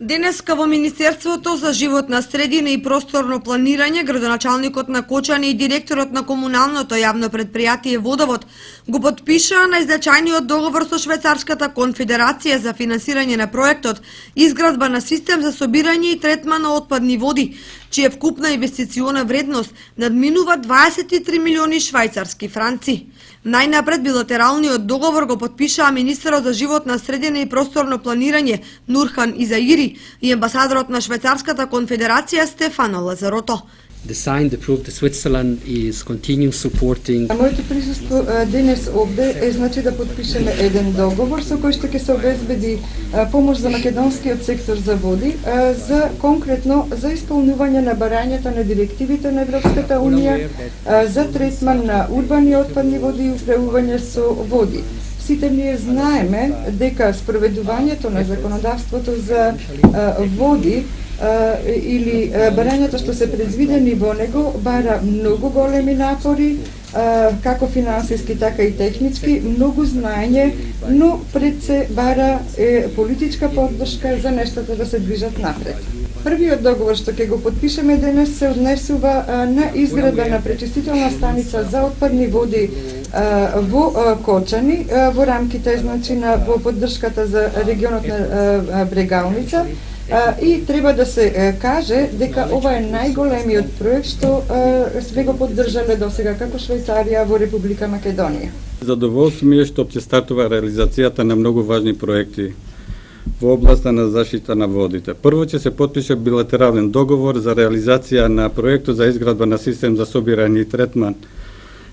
Денеска во Министерството за животна средина и просторно планирање, градоначалникот на Кочани и директорот на комуналното јавно предпријатие Водовод го потпишаа најзначајниот договор со Швајцарската конфедерација за финансирање на проектот изградба на систем за собирање и третман на отпадни води, чија вкупна инвестициона вредност надминува 23 милиони швајцарски франци. Најнапред билатералниот договор го потпишаа министерот за животна средина и просторно планирање Нурхан Изаири и амбасадорот на Швајцарската конфедерација Стефано Лазарото. The sign that proved that Switzerland is continuing supporting. Моето присуство денес овде е значи да потпишеме еден договор со кој што ќе се обезбеди помош за македонскиот сектор за води, за конкретно за исполнување на барањата на директивите на Европската унија за третман на урбани отпадни води и управување со води. Сите ние знаеме дека спроведувањето на законодавството за води или барањата што се предвидени во него бара многу големи напори, како финансиски, така и технички, многу знаење, но пред се бара политичка поддршка за нештата да се движат напред. Првиот договор што ќе го потпишеме денес се однесува на изграда на пречистителна станица за отпадни води во Кочани, во рамките значи во поддршката за регионот на Брегалница. И треба да се каже дека ова е најголемиот проект што сме го поддржале досега како Швајцарија во Република Македонија. Задоволство ми е што ќе стартува реализацијата на многу важни проекти во областа на заштита на водите. Прво ќе се потпише билатерален договор за реализација на проектот за изградба на систем за собирање и третман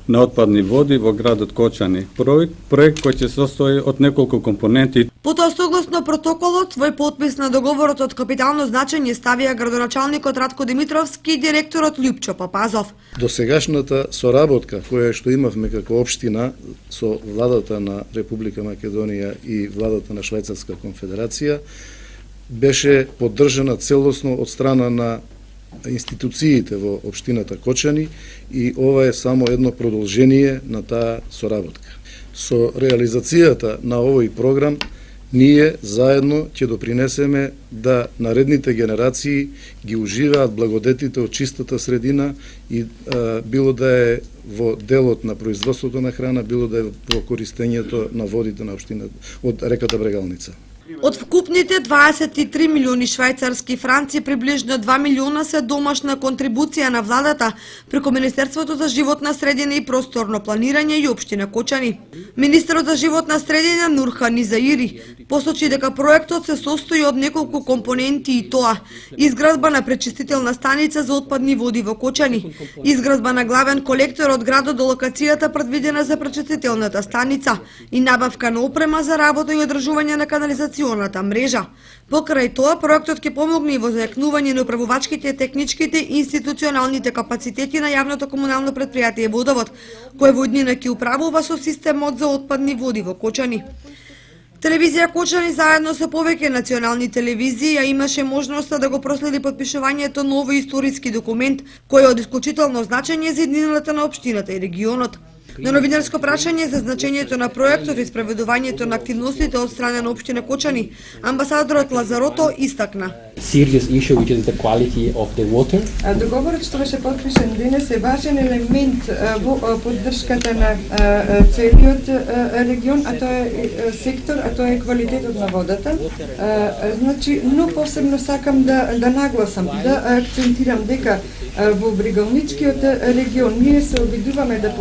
на отпадни води во градот Кочани. Проект кој ќе се состои од неколку компоненти. Потоа согласно протоколот, свој подпис на договорот од капитално значење ставија градоначалникот Радко Димитровски и директорот Љупчо Папазов. Досегашната соработка која што имавме како општина со владата на Република Македонија и владата на Швајцарска конфедерација беше поддржана целосно од страна на институциите во општината Кочани и ова е само едно продолжение на таа соработка. Со реализацијата на овој програм ние заедно ќе допринесеме да наредните генерации ги уживаат благодетите од чистата средина и било да е во делот на производството на храна, било да е во користењето на водите на општината од реката Брегалница. Од вкупните 23 милиони швајцарски франци, приближно 2 милиона се домашна контрибуција на владата преку Министерството за животна средина и просторно планирање и општина Кочани. Министерот за животна средина Нурхан Изаири посочи дека проектот се состои од неколку компоненти и тоа: изградба на пречистителна станица за отпадни води во Кочани, изградба на главен колектор од градот до локацијата предвидена за пречистителната станица и набавка на опрема за работа и одржување на канализацијата мрежа. Покрај тоа, проектот ќе помогне и во зајакнување на управувачките, техничките и институционалните капацитети на јавното комунално предпријатие Водовод, кој во иднина ќе управува со системот за отпадни води во Кочани. Телевизија Кочани заедно со повеќе национални телевизии ја имаше можноста да го проследи потпишувањето на овој историски документ, кој е од исклучително значење за иднината на општината и регионот. На новинарско прашање за значењето на проектот и спроведувањето на активностите од страна на општина Кочани, амбасадорот Лазарото истакна. Serious issue which is the quality of the water. Договорот што беше потпишан денес е важен елемент во поддршката на целиот регион, а тоа е сектор, а тоа е квалитетот на водата. Значи, но посебно сакам да нагласам, да акцентирам дека во Брегалничкиот регион ние се обидуваме да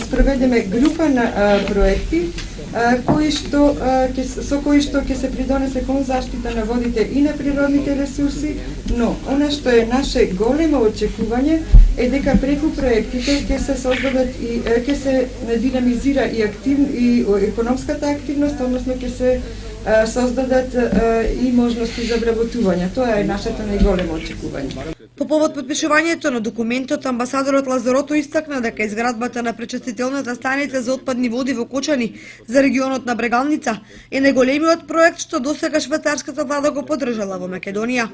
спроведеме група на проекти со кои што ќе се придонесе кон заштита на водите и на природните ресурси, но она што е наше големо очекување е дека преку проектите ќе се создадат и ќе се динамизира и економската активност, односно ќе се создадат и можности за вработување. Тоа е нашето најголемо очекување. По повод подпишувањето на документот, амбасадорот Лазарото истакна дека изградбата на пречистителната станица за отпадни води во Кочани за регионот на Брегалница е најголемиот проект што досега швајцарската влада го поддржала во Македонија.